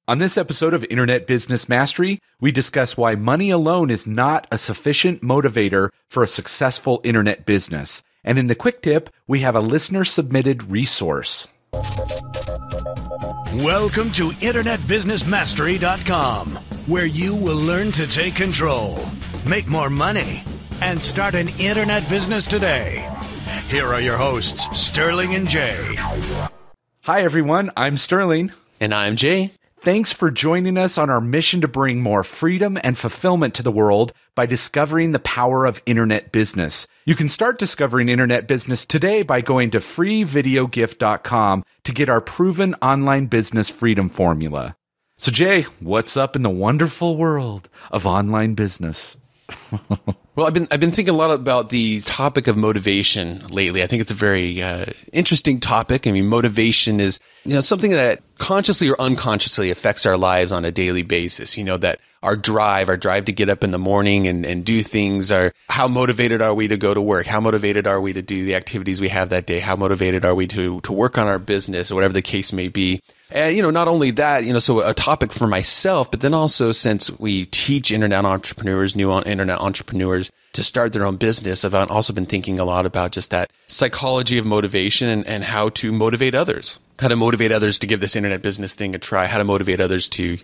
On this episode of Internet Business Mastery, we discuss why money alone is not a sufficient motivator for a successful internet business. And in the quick tip, we have a listener-submitted resource. Welcome to InternetBusinessMastery.com, where you will learn to take control, make more money, and start an internet business today. Here are your hosts, Sterling and Jay. Hi, everyone. I'm Sterling. And I'm Jay. Thanks for joining us on our mission to bring more freedom and fulfillment to the world by discovering the power of internet business. You can start discovering internet business today by going to freevideogift.com to get our proven online business freedom formula. So Jay, what's up in the wonderful world of online business? Well, I've been thinking a lot about the topic of motivation lately. I think it's a very interesting topic. I mean, motivation is, something that consciously or unconsciously affects our lives on a daily basis. That our drive to get up in the morning and do things, are how motivated are we to go to work? How motivated are we to do the activities we have that day? How motivated are we to work on our business or whatever the case may be? And, not only that, so a topic for myself, but then also since we teach internet entrepreneurs, new internet entrepreneurs to start their own business, I've also been thinking a lot about just that psychology of motivation and how to motivate others, how to motivate others to give this internet business thing a try, how to motivate others to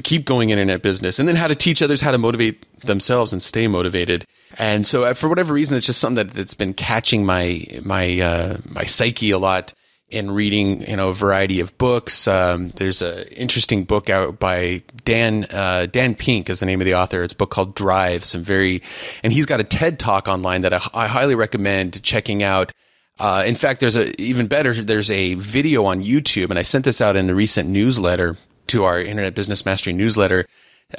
keep going internet business, and then how to teach others how to motivate themselves and stay motivated. And so for whatever reason, it's just something that's been catching my psyche a lot. In reading, a variety of books. There's an interesting book out by Dan Pink is the name of the author. It's a book called Drive. And he's got a TED Talk online that I highly recommend checking out. In fact, there's a video on YouTube, and I sent this out in a recent newsletter to our Internet Business Mastery newsletter.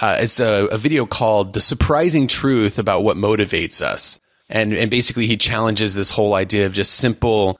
It's a video called The Surprising Truth About What Motivates Us. And basically he challenges this whole idea of just simple,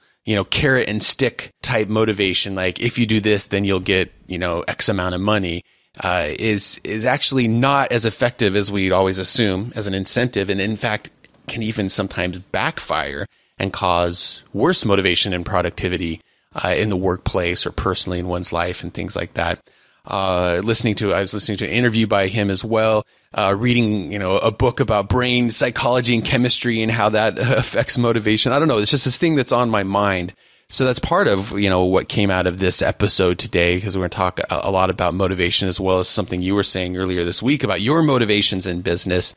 carrot and stick type motivation. Like if you do this, then you'll get, X amount of money, is actually not as effective as we'd always assume as an incentive. And in fact, can even sometimes backfire and cause worse motivation and productivity, in the workplace or personally in one's life and things like that. I was listening to an interview by him as well, reading, a book about brain psychology and chemistry and how that affects motivation. I don't know. It's just this thing that's on my mind. So that's part of, what came out of this episode today, because we're going to talk a lot about motivation as well as something you were saying earlier this week about your motivations in business.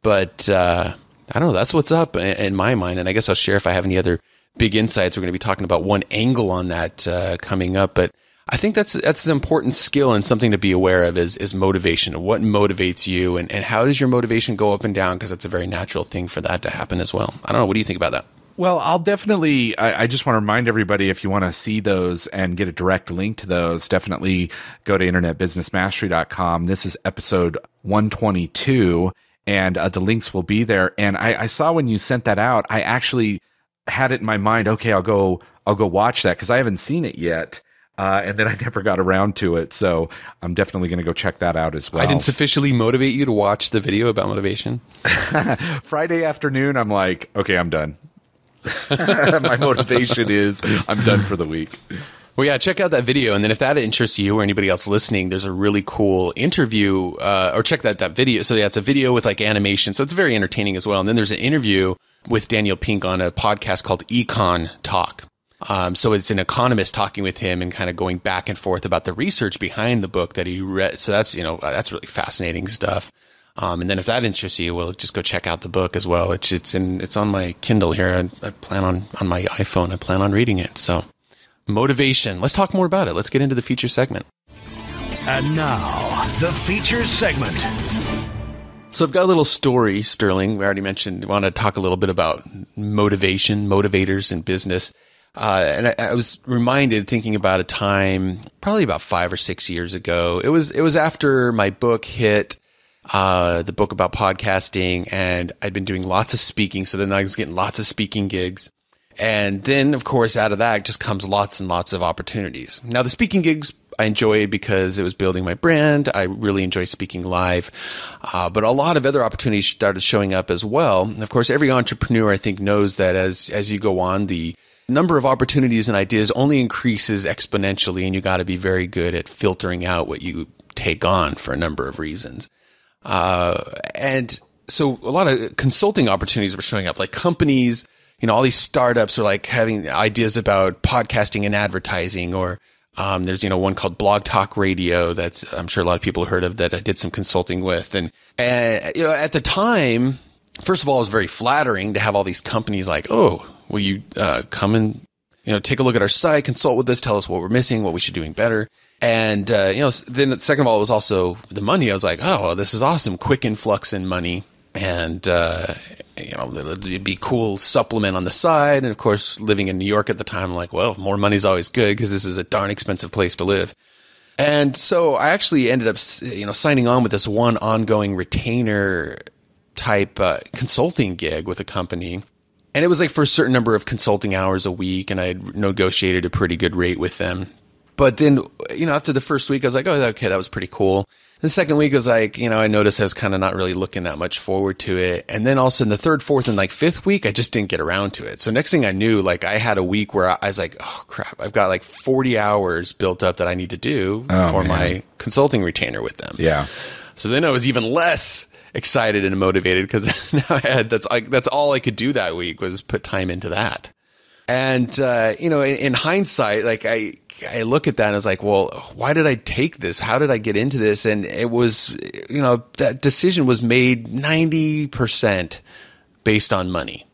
But, I don't know. That's what's up in my mind. And I guess I'll share if I have any other big insights. We're going to be talking about one angle on that, coming up. But I think that's an important skill and something to be aware of is motivation. What motivates you and how does your motivation go up and down? Because it's a very natural thing for that to happen as well. I don't know. What do you think about that? Well, I just want to remind everybody, if you want to see those and get a direct link to those, definitely go to InternetBusinessMastery.com. This is episode 122, and the links will be there. And I saw when you sent that out, I actually had it in my mind, okay, I'll go watch that because I haven't seen it yet. And then I never got around to it. So I'm definitely going to go check that out as well. I didn't sufficiently motivate you to watch the video about motivation? Friday afternoon, I'm like, okay, I'm done. My motivation is I'm done for the week. Well, yeah, check out that video. And then if that interests you or anybody else listening, there's a really cool interview, or check that video. So yeah, it's a video with like animation. So it's very entertaining as well. And then there's an interview with Daniel Pink on a podcast called Econ Talk. So it's an economist talking with him and kind of going back and forth about the research behind the book that he read. So that's, that's really fascinating stuff. And then if that interests you, well, just go check out the book as well. It's on my Kindle here. I plan on my iPhone. I plan on reading it. So motivation. Let's talk more about it. Let's get into the feature segment. And now the feature segment. So I've got a little story, Sterling. We already mentioned, want to talk a little bit about motivation, motivators in business. And I was reminded, thinking about a time, probably about 5 or 6 years ago. It was after my book hit, the book about podcasting, and I'd been doing lots of speaking. So then I was getting lots of speaking gigs. And then, of course, out of that just comes lots and lots of opportunities. Now, the speaking gigs I enjoyed because it was building my brand. I really enjoy speaking live. But a lot of other opportunities started showing up as well. And of course, every entrepreneur, I think, knows that as you go on, the number of opportunities and ideas only increases exponentially, and you got to be very good at filtering out what you take on for a number of reasons. And so a lot of consulting opportunities were showing up, like companies, all these startups are like having ideas about podcasting and advertising, or there's, one called Blog Talk Radio that's, I'm sure a lot of people have heard of, that I did some consulting with. And at the time, first of all, it was very flattering to have all these companies like, oh, will you come and, take a look at our site, consult with us, tell us what we're missing, what we should be doing better. And, then second of all, it was also the money. I was like, oh, well, this is awesome. Quick influx in money. And, it'd be cool supplement on the side. And of course, living in New York at the time, I'm like, well, more money's always good because this is a darn expensive place to live. And so I actually ended up, signing on with this one ongoing retainer type consulting gig with a company. And it was like for a certain number of consulting hours a week, and I had negotiated a pretty good rate with them. But then, after the first week, I was like, oh, okay, that was pretty cool. The second week, I was like, I noticed I was kind of not really looking that much forward to it. And then all of a sudden, the third, fourth, and fifth week, I just didn't get around to it. So next thing I knew, I had a week where I was like, oh, crap, I've got 40 hours built up that I need to do for my consulting retainer with them. Yeah. So then I was even less excited and motivated because now I had that's all I could do that week was put time into that. And in hindsight, I look at that and I was like, well, why did I take this? How did I get into this? And it was, that decision was made 90% based on money.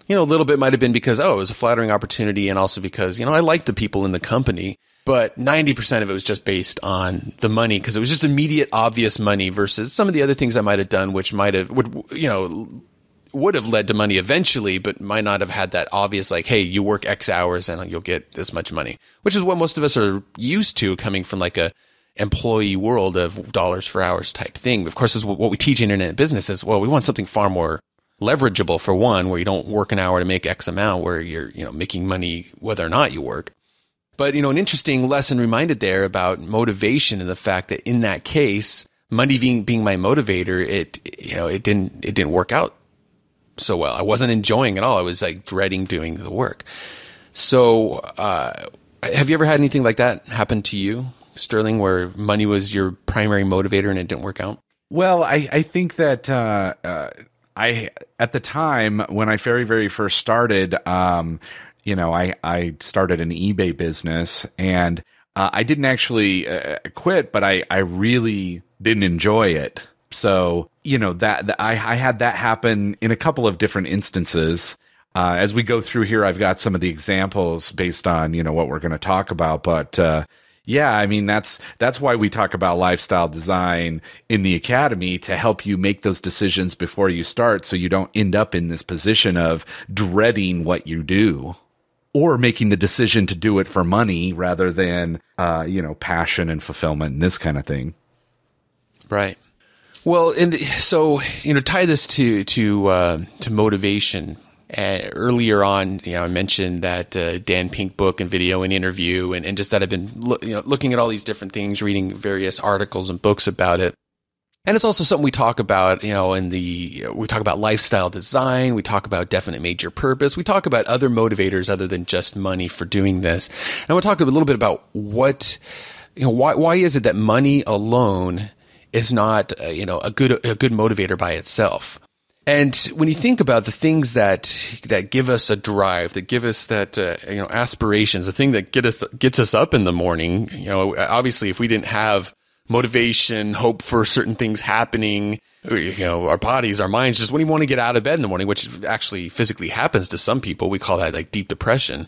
A little bit might have been because, it was a flattering opportunity, and also because, I liked the people in the company. But 90% of it was just based on the money, because it was just immediate, obvious money versus some of the other things I might have done, which would have led to money eventually, but might not have had that obvious, hey, you work X hours and you'll get this much money, which is what most of us are used to coming from a employee world of dollars for hours type thing. Of course, is what we teach internet business is, well, we want something far more leverageable, for one, where you don't work an hour to make X amount, where you're, making money whether or not you work. But, an interesting lesson reminded there about motivation, and the fact that in that case, money being my motivator, it didn't work out so well. I wasn't enjoying it all. I was dreading doing the work. So, have you ever had anything like that happen to you, Sterling, where money was your primary motivator and it didn't work out? Well, I think that at the time when I very, very first started, I started an eBay business, and I didn't actually quit, but I really didn't enjoy it. So, that I had that happen in a couple of different instances. As we go through here, I've got some of the examples based on, what we're going to talk about. But that's why we talk about lifestyle design in the academy, to help you make those decisions before you start, so you don't end up in this position of dreading what you do, or making the decision to do it for money rather than, passion and fulfillment and this kind of thing. Right. Well, so tie this to motivation. Earlier on, I mentioned that Dan Pink book and video and interview, and just that I've been looking at all these different things, reading various articles and books about it. And it's also something we talk about, we talk about lifestyle design, we talk about definite major purpose, we talk about other motivators other than just money for doing this. And we'll talk a little bit about why is it that money alone is not, a good motivator by itself. And when you think about the things that give us a drive, that give us that, aspirations, the thing that gets us up in the morning, obviously if we didn't have motivation, hope for certain things happening, our bodies, our minds just wouldn't even want to get out of bed in the morning, which actually physically happens to some people. We call that deep depression.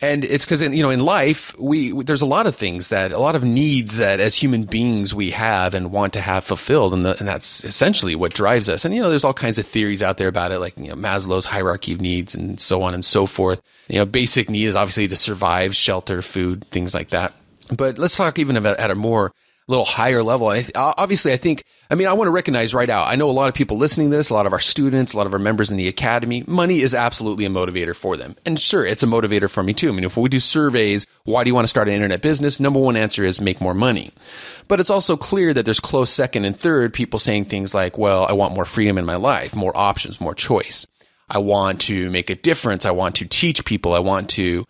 And it's because, in life, there's a lot of things a lot of needs that as human beings we have and want to have fulfilled. And that's essentially what drives us. And, there's all kinds of theories out there about it, like, Maslow's hierarchy of needs and so on and so forth. Basic need is obviously to survive, shelter, food, things like that. But let's talk even about at a more little higher level. I want to recognize right out, I know a lot of people listening to this, a lot of our students, a lot of our members in the academy, money is absolutely a motivator for them. And sure, it's a motivator for me too. If we do surveys, why do you want to start an internet business? Number one answer is make more money. But it's also clear that there's close second and third people saying things like, well, I want more freedom in my life, more options, more choice. I want to make a difference. I want to teach people. I want to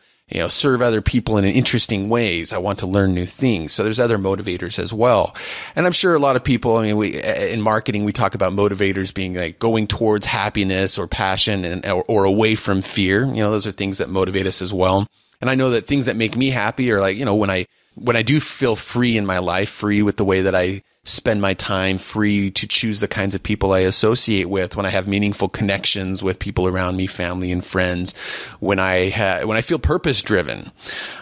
serve other people in interesting ways. I want to learn new things. So there's other motivators as well. And I'm sure a lot of people, in marketing, we talk about motivators being like going towards happiness or passion or away from fear. Those are things that motivate us as well. And I know that things that make me happy are like, when I do feel free in my life, free with the way that I spend my time, free to choose the kinds of people I associate with, when I have meaningful connections with people around me, family and friends, when I feel purpose driven.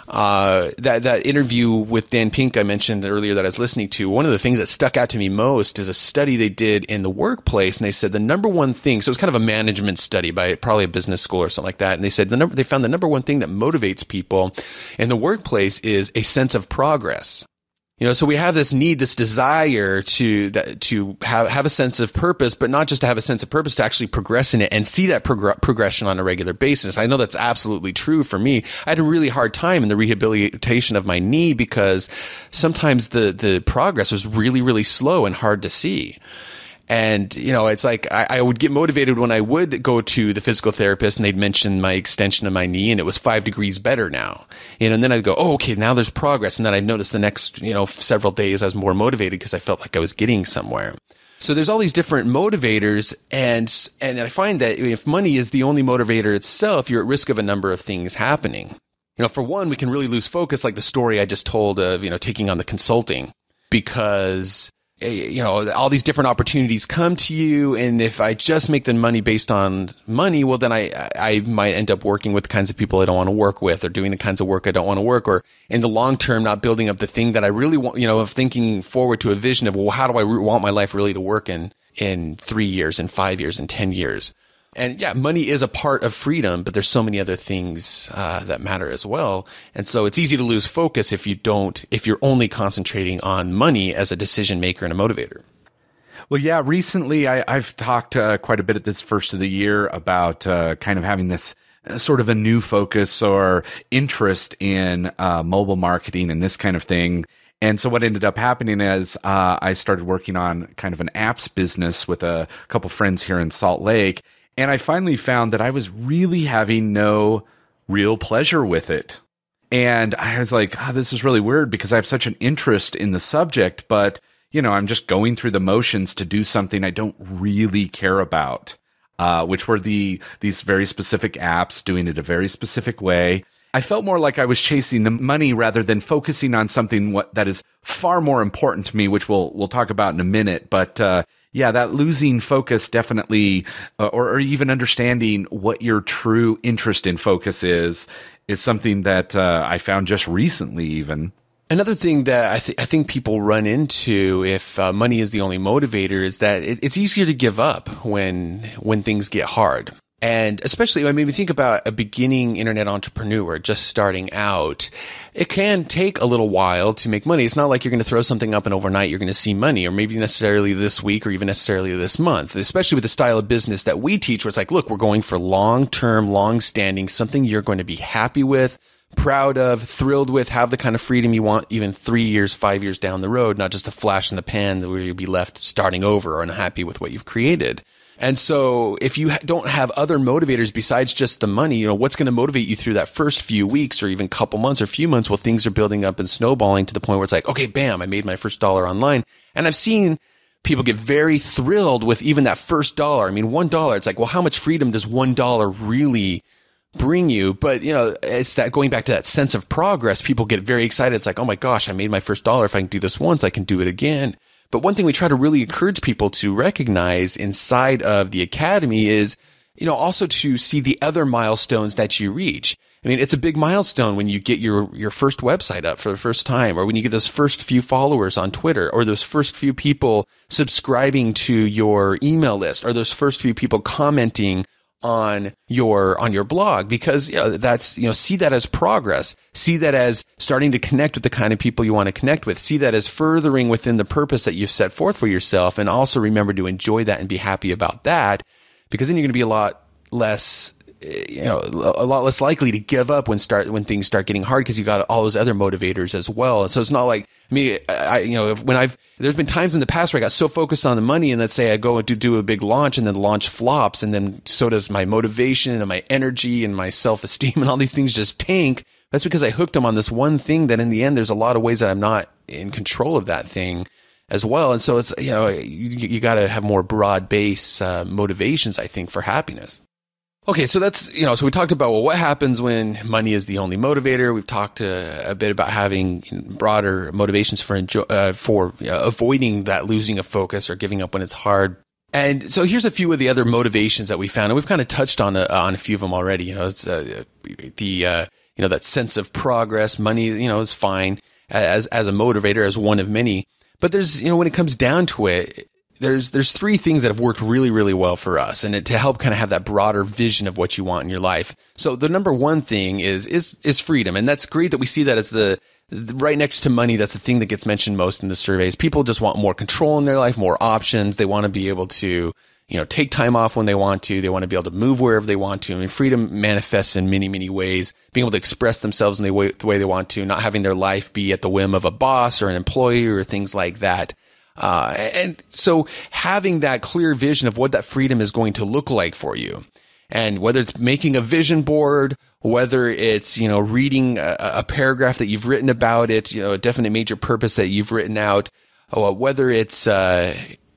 That interview with Dan Pink I mentioned earlier that I was listening to, one of the things that stuck out to me most is a study they did in the workplace. And they said the number one thing, so it was kind of a management study by probably a business school or something like that. And they said they found the number one thing that motivates people in the workplace is a sense of progress. So we have this need, this desire to have a sense of purpose, but not just to have a sense of purpose, to actually progress in it and see that progression on a regular basis. I know that's absolutely true for me. I had a really hard time in the rehabilitation of my knee because sometimes the progress was really, really slow and hard to see. And, it's like I would get motivated when I would go to the physical therapist and they'd mention my extension of my knee and it was 5 degrees better now. And then I'd go, oh, okay, now there's progress. And then I'd notice the next, several days I was more motivated because I felt like I was getting somewhere. So there's all these different motivators. And I find that if money is the only motivator itself, you're at risk of a number of things happening. For one, we can really lose focus, like the story I just told of, taking on the consulting, because all these different opportunities come to you. And if I just make the money based on money, well, then I might end up working with the kinds of people I don't want to work with, or doing the kinds of work I don't want to work, or in the long term, not building up the thing that I really want, of thinking forward to a vision of, well, how do I want my life really to work in 3 years, in 5 years, in 10 years? And yeah, money is a part of freedom, but there's so many other things that matter as well. And so it's easy to lose focus if you're only concentrating on money as a decision maker and a motivator. Well, yeah, recently I've talked quite a bit at this first of the year about kind of having this sort of a new focus or interest in mobile marketing and this kind of thing. And so what ended up happening is I started working on kind of an apps business with a couple friends here in Salt Lake. And I finally found that I was really having no real pleasure with it. And I was like, this is really weird because I have such an interest in the subject, but, I'm just going through the motions to do something I don't really care about, which were these very specific apps, doing it a very specific way. I felt more like I was chasing the money rather than focusing on something that is far more important to me, which we'll talk about in a minute. But yeah, that losing focus definitely, or even understanding what your true interest in focus is something that I found just recently even. Another thing that I think people run into if money is the only motivator is that it's easier to give up when things get hard. And especially, I mean, think about a beginning internet entrepreneur just starting out. It can take a little while to make money. It's not like you're going to throw something up and overnight you're going to see money, or maybe necessarily this week or even necessarily this month, especially with the style of business that we teach, where it's like, look, we're going for long-term, long-standing, something you're going to be happy with, proud of, thrilled with, have the kind of freedom you want even 3 years, 5 years down the road, not just a flash in the pan where you'll be left starting over or unhappy with what you've created. And so if you don't have other motivators besides just the money, what's going to motivate you through that first few weeks or even couple months or few months while things are building up and snowballing to the point where it's like, okay, bam, I made my first $1 online. And I've seen people get very thrilled with even that first $1. I mean, $1, it's like, well, how much freedom does $1 really bring you? But, it's that going back to that sense of progress. People get very excited. It's like, oh my gosh, I made my first $1. If I can do this once, I can do it again. But one thing we try to really encourage people to recognize inside of the academy is, also to see the other milestones that you reach. I mean, it's a big milestone when you get your first website up for the first time, or when you get those first few followers on Twitter, or those first few people subscribing to your email list, or those first few people commenting on your blog, because that's see that as progress, see that as starting to connect with the kind of people you want to connect with, see that as furthering within the purpose that you've set forth for yourself, and also remember to enjoy that and be happy about that, because then you're going to be a lot less likely to give up when things start getting hard, because you got all those other motivators as well. And so it's not like me. There's been times in the past where I got so focused on the money, and let's say I go to do a big launch, and then the launch flops, and then so does my motivation and my energy and my self-esteem, and all these things just tank That's because I hooked them on this one thing that in the end, there's a lot of ways that I'm not in control of that thing as well. And so it's, you got to have more broad base motivations, I think, for happiness. Okay, so that's, so we talked about, well, what happens when money is the only motivator? We've talked a bit about having broader motivations for avoiding that losing of focus or giving up when it's hard. And so here's a few of the other motivations that we found, and we've kind of touched on a few of them already. It's that sense of progress. Money, is fine as a motivator, as one of many. But there's, when it comes down to it, there's three things that have worked really, really well for us, and to help kind of have that broader vision of what you want in your life. So the number one thing is freedom, and that's great that we see that as the right next to money. That's the thing that gets mentioned most in the surveys. People just want more control in their life, more options. They want to be able to, take time off when they want to. They want to be able to move wherever they want to. I mean, freedom manifests in many, many ways. Being able to express themselves in the way they want to, not having their life be at the whim of a boss or an employee or things like that. And so having that clear vision of what that freedom is going to look like for you, and whether it's making a vision board, whether it's, reading a paragraph that you've written about it, a definite major purpose that you've written out, whether it's,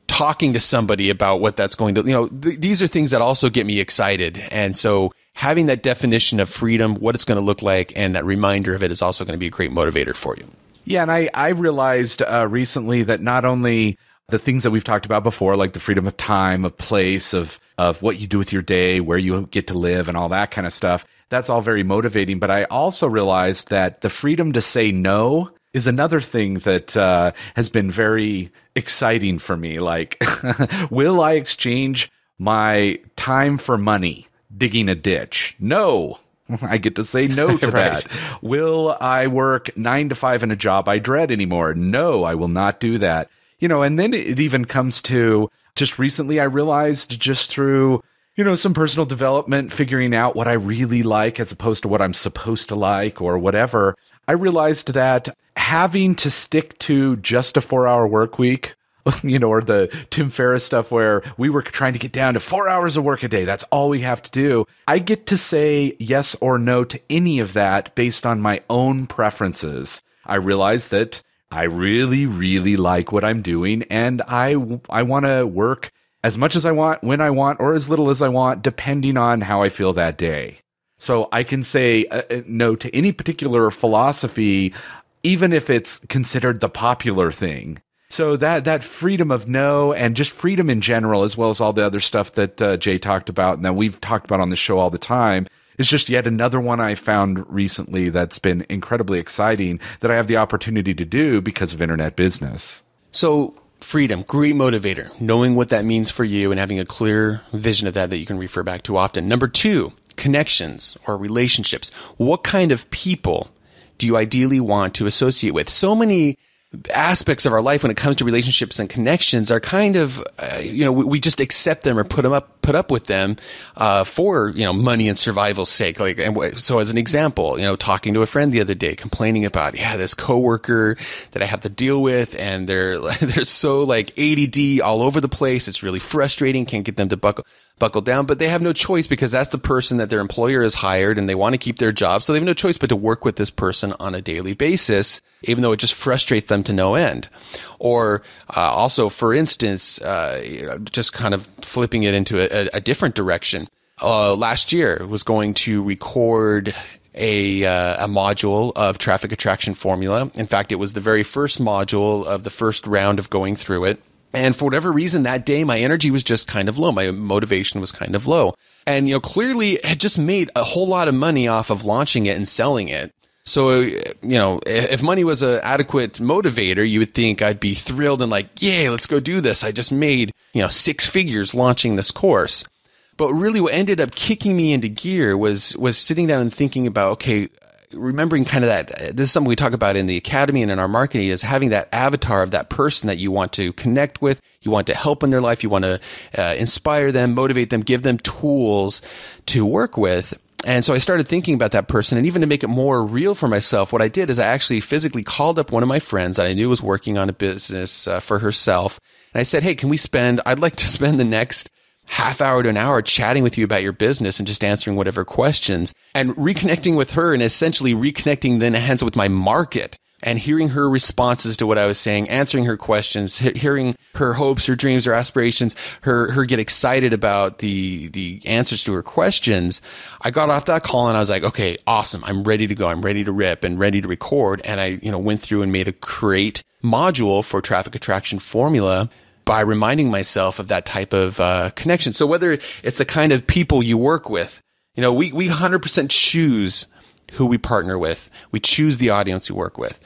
talking to somebody about what that's going to, these are things that also get me excited. And so having that definition of freedom, what it's going to look like, and that reminder of it is also going to be a great motivator for you. Yeah, and I realized recently that not only the things that we've talked about before, like the freedom of time, of place, of what you do with your day, where you get to live, and all that kind of stuff, that's all very motivating. But I also realized that the freedom to say no is another thing that has been very exciting for me. Like, will I exchange my time for money digging a ditch? No. I get to say no to Right. that. Will I work 9 to 5 in a job I dread anymore? No, I will not do that. And then it even comes to just recently I realized just through, some personal development, figuring out what I really like as opposed to what I'm supposed to like or whatever. I realized that having to stick to just a 4-hour work week, or the Tim Ferriss stuff where we were trying to get down to 4 hours of work a day. That's all we have to do. I get to say yes or no to any of that based on my own preferences. I realize that I really, really like what I'm doing, and I want to work as much as I want, when I want, or as little as I want, depending on how I feel that day. So I can say no to any particular philosophy, even if it's considered the popular thing. So that freedom of no, and just freedom in general, as well as all the other stuff that Jay talked about and that we've talked about on the show all the time, is just yet another one I found recently that's been incredibly exciting that I have the opportunity to do because of internet business. So freedom, great motivator, knowing what that means for you and having a clear vision of that you can refer back to often. Number 2, connections or relationships. What kind of people do you ideally want to associate with? So many aspects of our life when it comes to relationships and connections are kind of, we just accept them or put up with them, for, money and survival's sake. So as an example, talking to a friend the other day, complaining about, this coworker that I have to deal with, and they're so ADD all over the place. It's really frustrating. Can't get them to buckle down, but they have no choice because that's the person that their employer has hired and they want to keep their job. So they have no choice but to work with this person on a daily basis, even though it just frustrates them to no end. Or also, for instance, just kind of flipping it into a different direction. Last year was going to record a module of traffic attraction formula. In fact, it was the very first module of the first round of going through it. And for whatever reason, that day, my energy was just kind of low. My motivation was kind of low. And, clearly had just made a whole lot of money off of launching it and selling it. So, if money was an adequate motivator, you would think I'd be thrilled and yay, let's go do this. I just made, 6 figures launching this course. But really what ended up kicking me into gear was sitting down and thinking about, okay, remembering kind of that, this is something we talk about in the academy and in our marketing, is having that avatar of that person that you want to connect with, you want to help in their life, you want to inspire them, motivate them, give them tools to work with. And so I started thinking about that person, and even to make it more real for myself, what I did is I actually physically called up one of my friends that I knew was working on a business for herself. And I said, hey, I'd like to spend the next half hour to an hour chatting with you about your business and just answering whatever questions and reconnecting with her and essentially reconnecting then hence with my market and hearing her responses to what I was saying, answering her questions, hearing her hopes, her dreams, her aspirations, her get excited about the answers to her questions. I got off that call and I was like, okay, awesome. I'm ready to go. I'm ready to rip and ready to record. And I, went through and made a create module for traffic attraction formula by reminding myself of that type of connection. So whether it's the kind of people you work with, we 100% choose who we partner with. We choose the audience we work with.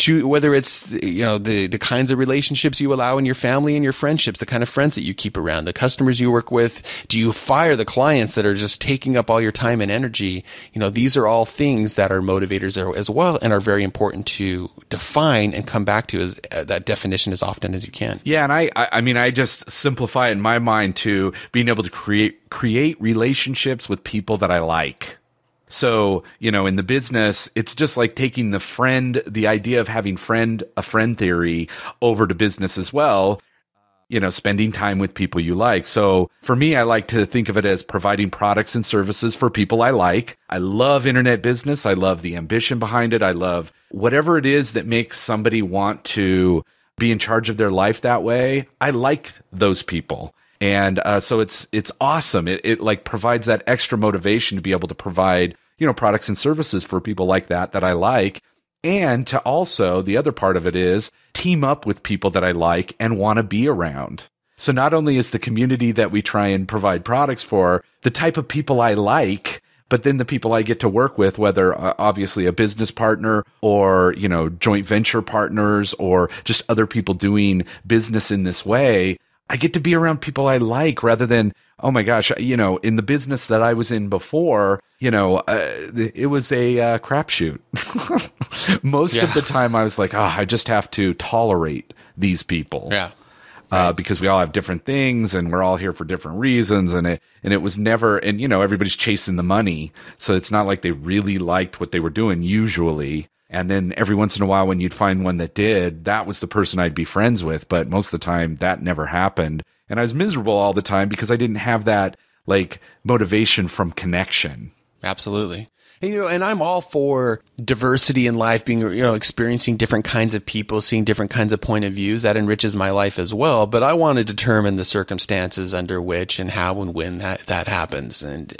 Whether it's, the kinds of relationships you allow in your family and your friendships, the kind of friends that you keep around, the customers you work with. Do you fire the clients that are just taking up all your time and energy? These are all things that are motivators as well and are very important to define and come back to as that definition as often as you can. Yeah. And I just simplify it in my mind to being able to create relationships with people that I like. So, in the business, it's just like taking the idea of having a friend theory over to business as well, spending time with people you like. So for me, I like to think of it as providing products and services for people I like. I love internet business. I love the ambition behind it. I love whatever it is that makes somebody want to be in charge of their life that way. I like those people. And so it's awesome. It like provides that extra motivation to be able to provide products and services for people like that I like. And to also, the other part of it is team up with people that I like and want to be around. So not only is the community that we try and provide products for the type of people I like, but then the people I get to work with, whether obviously a business partner or, joint venture partners or just other people doing business in this way, I get to be around people I like rather than, oh my gosh, in the business that I was in before, it was a crapshoot. Most of the time I was like, I just have to tolerate these people. Yeah. Because we all have different things and we're all here for different reasons. And it was never, and everybody's chasing the money. So it's not like they really liked what they were doing usually. And then every once in a while when you'd find one that did, that was the person I'd be friends with. But most of the time that never happened. And I was miserable all the time because I didn't have that motivation from connection. Absolutely. And I'm all for diversity in life, being, experiencing different kinds of people, seeing different kinds of point of views. That enriches my life as well. But I want to determine the circumstances under which and how and when that happens. And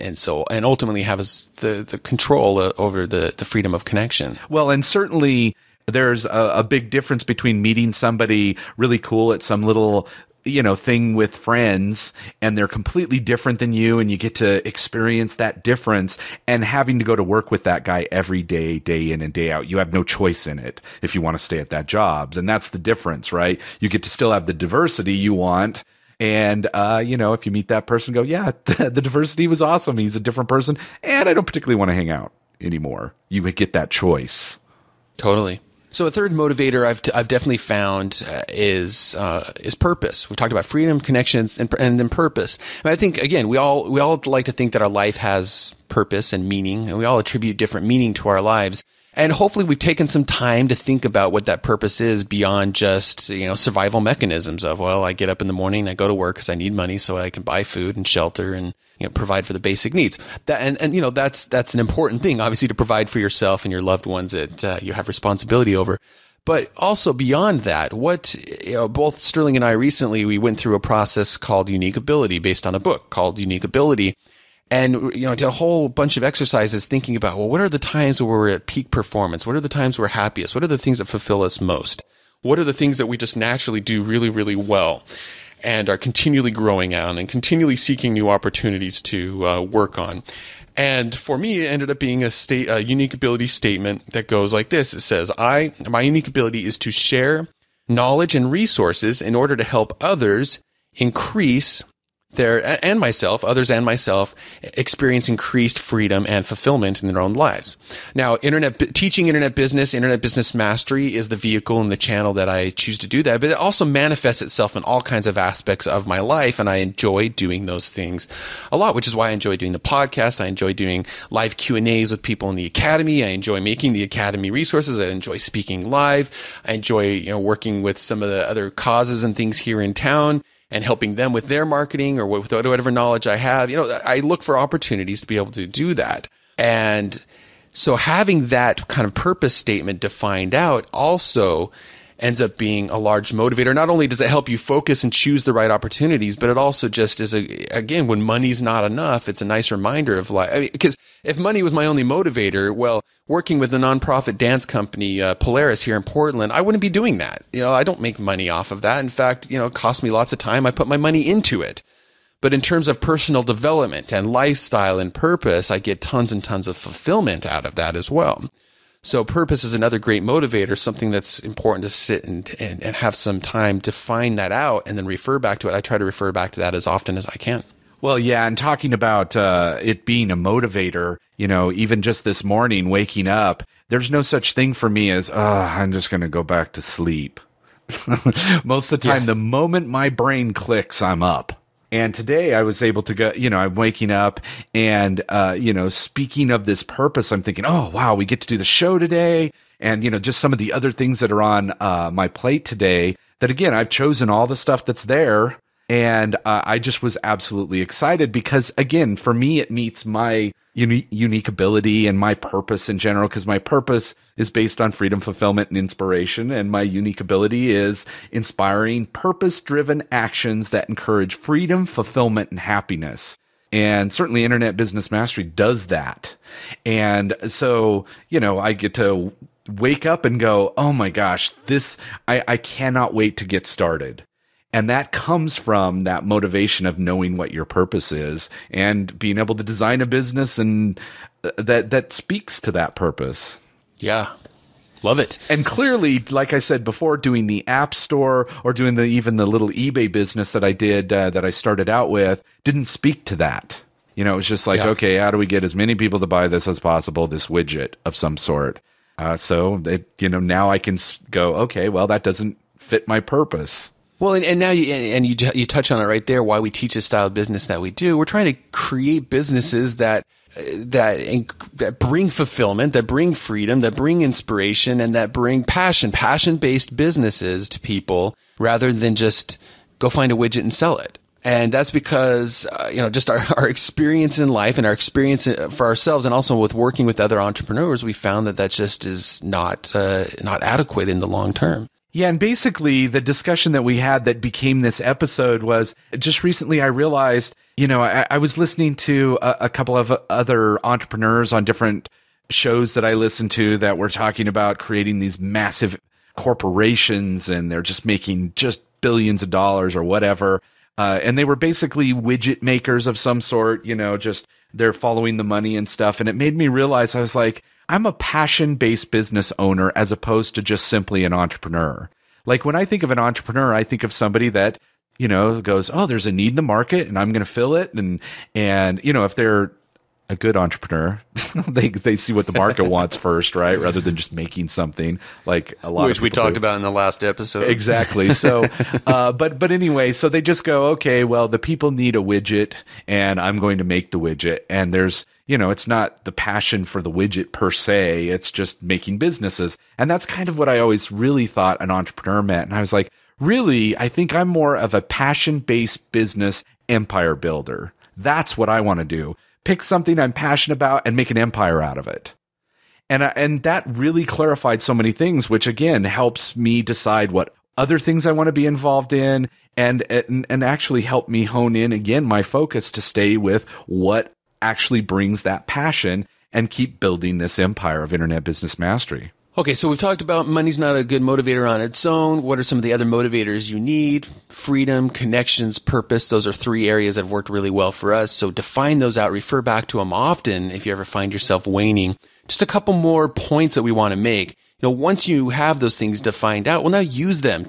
ultimately have the control over the freedom of connection. Well, and certainly there's a big difference between meeting somebody really cool at some little thing with friends and they're completely different than you and you get to experience that difference and having to go to work with that guy every day, day in and day out. You have no choice in it if you want to stay at that job. And that's the difference, right? You get to still have the diversity you want. And, if you meet that person, go, yeah, the diversity was awesome. He's a different person and I don't particularly want to hang out anymore. You get that choice. Totally. So a third motivator I've definitely found is purpose. We've talked about freedom, connections, and then purpose. And I think again, we all like to think that our life has purpose and meaning, and we all attribute different meaning to our lives. And hopefully we've taken some time to think about what that purpose is beyond just, survival mechanisms of, well, I get up in the morning, I go to work because I need money so I can buy food and shelter and, provide for the basic needs. That's an important thing, obviously, to provide for yourself and your loved ones that you have responsibility over. But also beyond that, both Sterling and I recently, we went through a process called Unique Ability based on a book called Unique Ability. And, did a whole bunch of exercises thinking about, well, what are the times where we're at peak performance? What are the times we're happiest? What are the things that fulfill us most? What are the things that we just naturally do really, really well and are continually growing on and continually seeking new opportunities to work on? And for me, it ended up being a unique ability statement that goes like this. It says, my unique ability is to share knowledge and resources in order to help others increase others and myself experience increased freedom and fulfillment in their own lives. Now, teaching internet business mastery is the vehicle and the channel that I choose to do that, but it also manifests itself in all kinds of aspects of my life, and I enjoy doing those things a lot, which is why I enjoy doing the podcast. I enjoy doing live Q&As with people in the academy. I enjoy making the academy resources. I enjoy speaking live. I enjoy, working with some of the other causes and things here in town. and helping them with their marketing or with whatever knowledge I have. I look for opportunities to be able to do that. And so having that kind of purpose statement defined out also ends up being a large motivator. Not only does it help you focus and choose the right opportunities, but it also just is, again, when money's not enough, it's a nice reminder of because if money was my only motivator, well, working with the nonprofit dance company, Polaris here in Portland, I wouldn't be doing that. I don't make money off of that. In fact, it costs me lots of time. I put my money into it. But in terms of personal development and lifestyle and purpose, I get tons and tons of fulfillment out of that as well. So purpose is another great motivator, something that's important to sit and have some time to find that out and then refer back to it. I try to refer back to that as often as I can. Well, yeah, and talking about it being a motivator, even just this morning, waking up, there's no such thing for me as, I'm just going to go back to sleep. Most of the time, The moment my brain clicks, I'm up. And today I was able to go, I'm waking up and, speaking of this purpose, I'm thinking, oh, wow, we get to do the show today. And, just some of the other things that are on my plate today that, again, I've chosen all the stuff that's there. And I just was absolutely excited because, again, for me, it meets my unique ability and my purpose in general, because my purpose is based on freedom, fulfillment, and inspiration. And my unique ability is inspiring purpose-driven actions that encourage freedom, fulfillment, and happiness. And certainly Internet Business Mastery does that. And so, I get to wake up and go, oh my gosh, I cannot wait to get started. And that comes from that motivation of knowing what your purpose is and being able to design a business and that speaks to that purpose. Yeah. Love it. And clearly, like I said before, doing the app store or doing even the little eBay business that I did, that I started out with, didn't speak to that. It was just like, okay, how do we get as many people to buy this as possible, this widget of some sort? So now I can go, okay, well, that doesn't fit my purpose. Well, and now you touch on it right there, why we teach the style of business that we do. We're trying to create businesses that bring fulfillment, that bring freedom, that bring inspiration, and that bring passion-based businesses to people rather than just go find a widget and sell it. And that's because, just our experience in life and our experience for ourselves and also with working with other entrepreneurs, we found that just is not adequate in the long term. Yeah, and basically the discussion that we had that became this episode was just recently I realized, I was listening to a couple of other entrepreneurs on different shows that I listened to that were talking about creating these massive corporations and they're just making just billions of dollars or whatever. And they were basically widget makers of some sort, just they're following the money and stuff. And it made me realize, I was like, I'm a passion-based business owner as opposed to just simply an entrepreneur. Like when I think of an entrepreneur, I think of somebody that, goes, oh, there's a need in the market and I'm going to fill it. And if they're a good entrepreneur, they see what the market wants first, right? Rather than just making something like a lot which of we talked do. about in the last episode. Exactly. So, but anyway, so they just go, okay, well, the people need a widget and I'm going to make the widget. And there's, it's not the passion for the widget per se. It's just making businesses. And that's kind of what I always really thought an entrepreneur meant. And I was like, really, I think I'm more of a passion-based business empire builder. That's what I want to do. Pick something I'm passionate about and make an empire out of it. And that really clarified so many things, which again helps me decide what other things I want to be involved in and actually help me hone in again my focus to stay with what actually brings that passion and keep building this empire of Internet Business Mastery. Okay, so we've talked about money's not a good motivator on its own. What are some of the other motivators you need? Freedom, connections, purpose. Those are 3 areas that have worked really well for us. So define those out. Refer back to them often if you ever find yourself waning. Just a couple more points that we want to make. Once you have those things defined out, well, now use it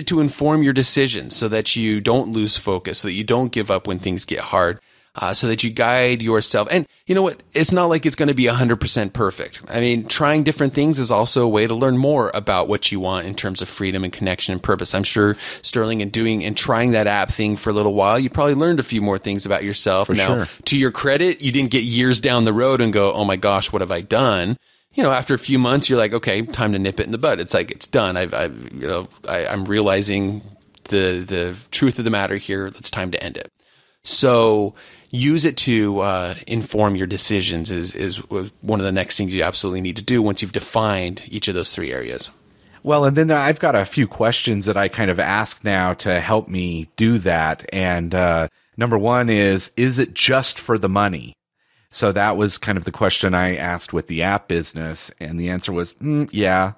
to inform your decisions so that you don't lose focus, so that you don't give up when things get hard. So that you guide yourself. And you know what? It's not like it's going to be 100% perfect. I mean, trying different things is also a way to learn more about what you want in terms of freedom and connection and purpose. I'm sure, Sterling, and trying that app thing for a little while, you probably learned a few more things about yourself. Now, to your credit, you didn't get years down the road and go, oh my gosh, what have I done? After a few months, you're like, okay, time to nip it in the bud. It's like, it's done. I'm realizing the truth of the matter here. It's time to end it. So use it to inform your decisions is one of the next things you absolutely need to do once you've defined each of those three areas. Well, and then I've got a few questions that I kind of ask now to help me do that. And number one is it just for the money? So that was kind of the question I asked with the app business. And the answer was, yeah.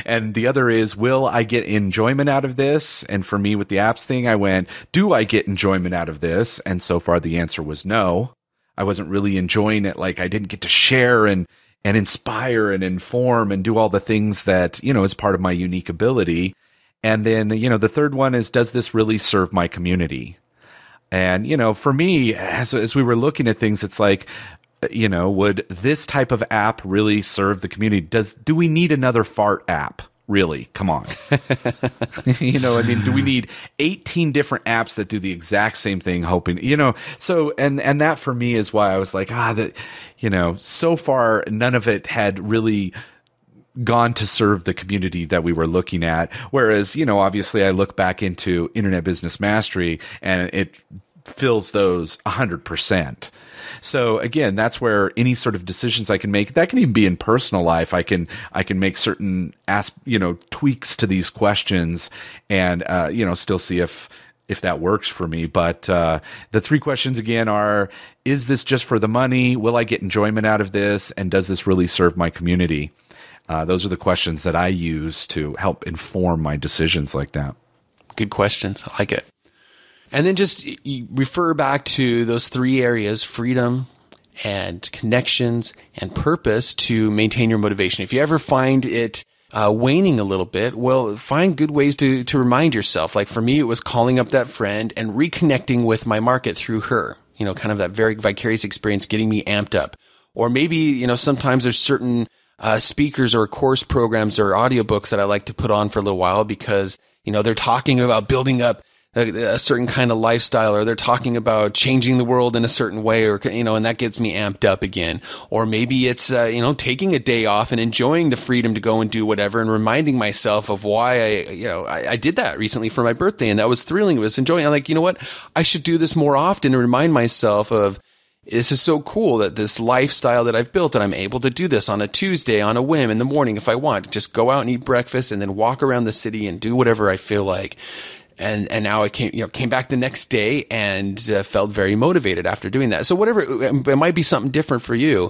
And the other is, will I get enjoyment out of this? And for me with the apps thing, I went, do I get enjoyment out of this? And so far the answer was no. I wasn't really enjoying it. Like I didn't get to share and inspire and inform and do all the things that, is part of my unique ability. And then, the third one is, does this really serve my community? And, for me, as we were looking at things, it's like, would this type of app really serve the community? Do we need another fart app? Really? Come on. Do we need 18 different apps that do the exact same thing, hoping, so, and that for me is why I was like, so far, none of it had really gone to serve the community that we were looking at. Whereas, obviously I look back into Internet Business Mastery and it fills those 100%. So again, that's where any sort of decisions I can make, that can even be in personal life. I can make certain tweaks to these questions and, still see if that works for me. But the three questions again are, is this just for the money? Will I get enjoyment out of this? And does this really serve my community? Those are the questions that I use to help inform my decisions like that. Good questions. I like it. And then just you refer back to those three areas, freedom and connections and purpose, to maintain your motivation. If you ever find it waning a little bit, well, find good ways to remind yourself. Like for me, it was calling up that friend and reconnecting with my market through her, kind of that very vicarious experience, getting me amped up. Or maybe, sometimes there's certain speakers or course programs or audiobooks that I like to put on for a little while because, they're talking about building up a certain kind of lifestyle, or they're talking about changing the world in a certain way, or, and that gets me amped up again. Or maybe it's, taking a day off and enjoying the freedom to go and do whatever and reminding myself of why I did that recently for my birthday. And that was thrilling. It was enjoying. I'm like, what? I should do this more often and remind myself of, this is so cool that this lifestyle that I've built, that I'm able to do this on a Tuesday on a whim in the morning if I want. Just go out and eat breakfast and then walk around the city and do whatever I feel like. And now I came back the next day and felt very motivated after doing that. So whatever, it might be something different for you.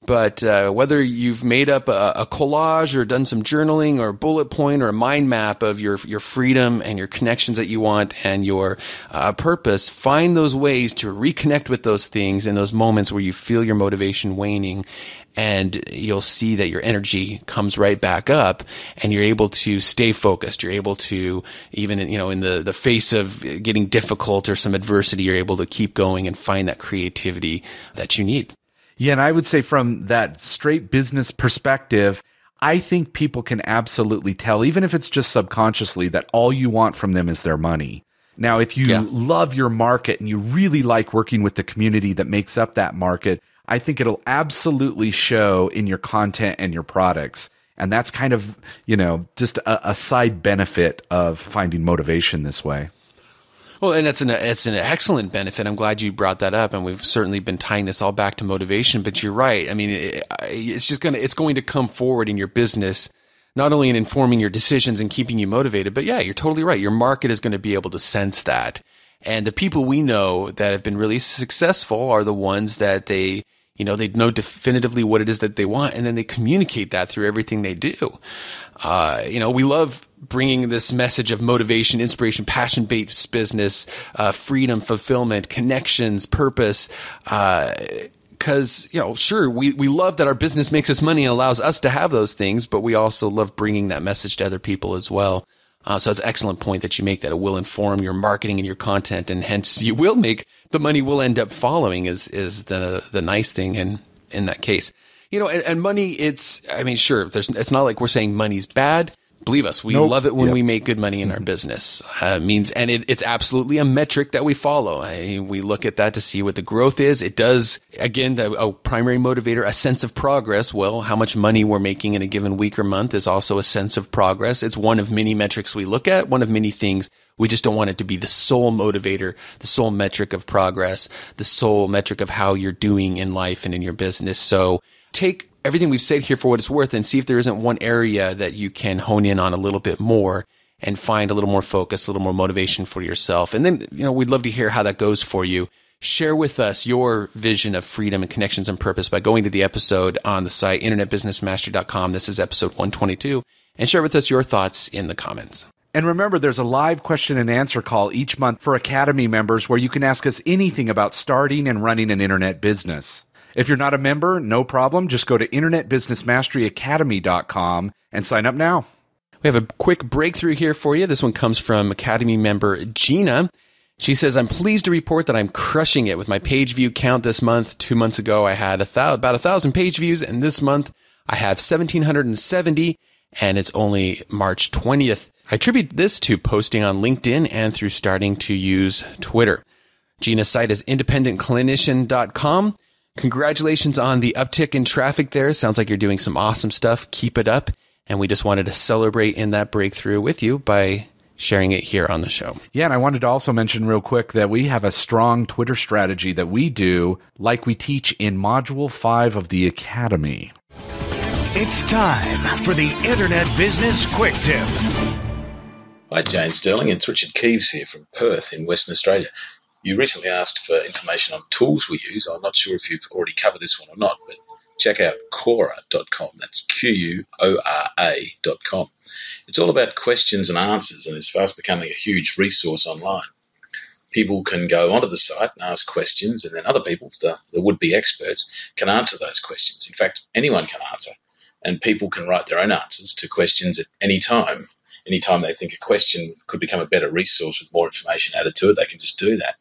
But whether you've made up a collage or done some journaling or a bullet point or a mind map of your freedom and your connections that you want and your purpose, find those ways to reconnect with those things in those moments where you feel your motivation waning, and you'll see that your energy comes right back up and you're able to stay focused. You're able to, even in the face of getting difficult or some adversity, you're able to keep going and find that creativity that you need. Yeah, and I would say from that straight business perspective, I think people can absolutely tell, even if it's just subconsciously, that all you want from them is their money. Now, if you love your market and you really like working with the community that makes up that market, I think it'll absolutely show in your content and your products. And that's kind of, just a side benefit of finding motivation this way. Well, and it's an excellent benefit. I'm glad you brought that up, and we've certainly been tying this all back to motivation. But you're right. I mean, it's going to come forward in your business, not only in informing your decisions and keeping you motivated, but yeah, you're totally right. Your market is going to be able to sense that, and the people we know that have been really successful are the ones that they know definitively what it is that they want, and then they communicate that through everything they do. We love bringing this message of motivation, inspiration, passion-based business, freedom, fulfillment, connections, purpose, because, sure, we love that our business makes us money and allows us to have those things, but we also love bringing that message to other people as well. So it's an excellent point that you make, that it will inform your marketing and your content, and hence you will make the money will end up following is the nice thing in that case. And money, it's not like we're saying money's bad, Believe us, we love it when we make good money in our business. It's absolutely a metric that we follow. We look at that to see what the growth is. It does, again, a primary motivator, a sense of progress. Well, how much money we're making in a given week or month is also a sense of progress. It's one of many metrics we look at, one of many things. We just don't want it to be the sole motivator, the sole metric of progress, the sole metric of how you're doing in life and in your business. So take everything we've said here for what it's worth and see if there isn't one area that you can hone in on a little bit more and find a little more focus, a little more motivation for yourself. And then, we'd love to hear how that goes for you. Share with us your vision of freedom and connections and purpose by going to the episode on the site, internetbusinessmastery.com. This is episode 122. And share with us your thoughts in the comments. And remember, there's a live question and answer call each month for Academy members where you can ask us anything about starting and running an internet business. If you're not a member, no problem. Just go to internetbusinessmasteryacademy.com and sign up now. We have a quick breakthrough here for you. This one comes from Academy member Gina. She says, I'm pleased to report that I'm crushing it with my page view count this month. 2 months ago, I had about 1,000 page views, and this month I have 1,770, and it's only March 20th. I attribute this to posting on LinkedIn and through starting to use Twitter. Gina's site is independentclinician.com. Congratulations on the uptick in traffic there. Sounds like you're doing some awesome stuff. Keep it up. And we just wanted to celebrate in that breakthrough with you by sharing it here on the show. Yeah, and I wanted to also mention real quick that we have a strong Twitter strategy that we do like we teach in Module 5 of the Academy. It's time for the Internet Business Quick Tip. Hi, Jane Sterling. It's Richard Keeves here from Perth in Western Australia. You recently asked for information on tools we use. I'm not sure if you've already covered this one or not, but check out Quora.com. That's Quora.com. It's all about questions and answers, and it's fast becoming a huge resource online. People can go onto the site and ask questions, and then other people, the would-be experts, can answer those questions. In fact, anyone can answer, and people can write their own answers to questions at any time. Anytime they think a question could become a better resource with more information added to it, they can just do that.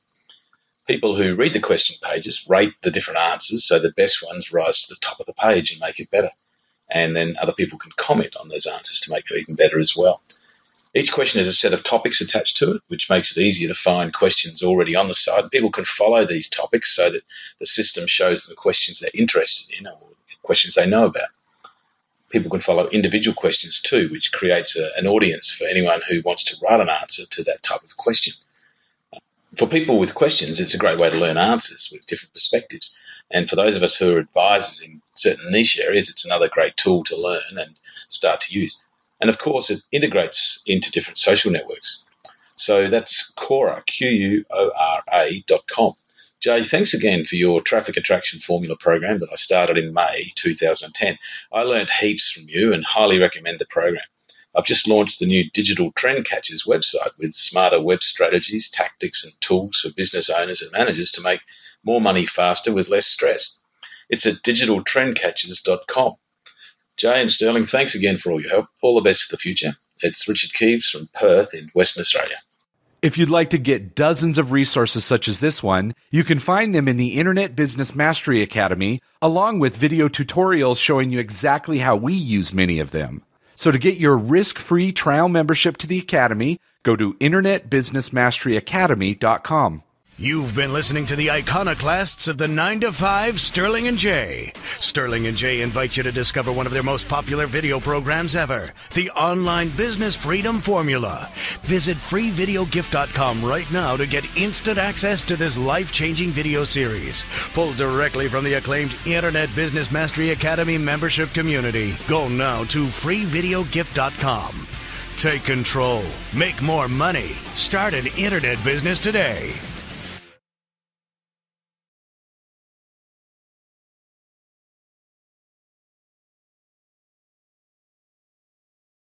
People who read the question pages rate the different answers, so the best ones rise to the top of the page and make it better. And then other people can comment on those answers to make it even better as well. Each question has a set of topics attached to it, which makes it easier to find questions already on the site. People can follow these topics so that the system shows them the questions they're interested in or questions they know about. People can follow individual questions too, which creates an audience for anyone who wants to write an answer to that type of question. For people with questions, it's a great way to learn answers with different perspectives. And for those of us who are advisors in certain niche areas, it's another great tool to learn and start to use. And of course, it integrates into different social networks. So that's Quora, Quora.com. Jay, thanks again for your traffic attraction formula program that I started in May 2010. I learned heaps from you and highly recommend the program. I've just launched the new Digital Trend Catchers website with smarter web strategies, tactics and tools for business owners and managers to make more money faster with less stress. It's at digitaltrendcatchers.com. Jay and Sterling, thanks again for all your help. All the best for the future. It's Richard Keeves from Perth in Western Australia. If you'd like to get dozens of resources such as this one, you can find them in the Internet Business Mastery Academy, along with video tutorials showing you exactly how we use many of them. So to get your risk-free trial membership to the Academy, go to internetbusinessmasteryacademy.com. You've been listening to the iconoclasts of the 9 to 5 Sterling and Jay. Sterling and Jay invite you to discover one of their most popular video programs ever, the Online Business Freedom Formula. Visit freevideogift.com right now to get instant access to this life-changing video series, pulled directly from the acclaimed Internet Business Mastery Academy membership community. Go now to freevideogift.com. Take control. Make more money. Start an internet business today.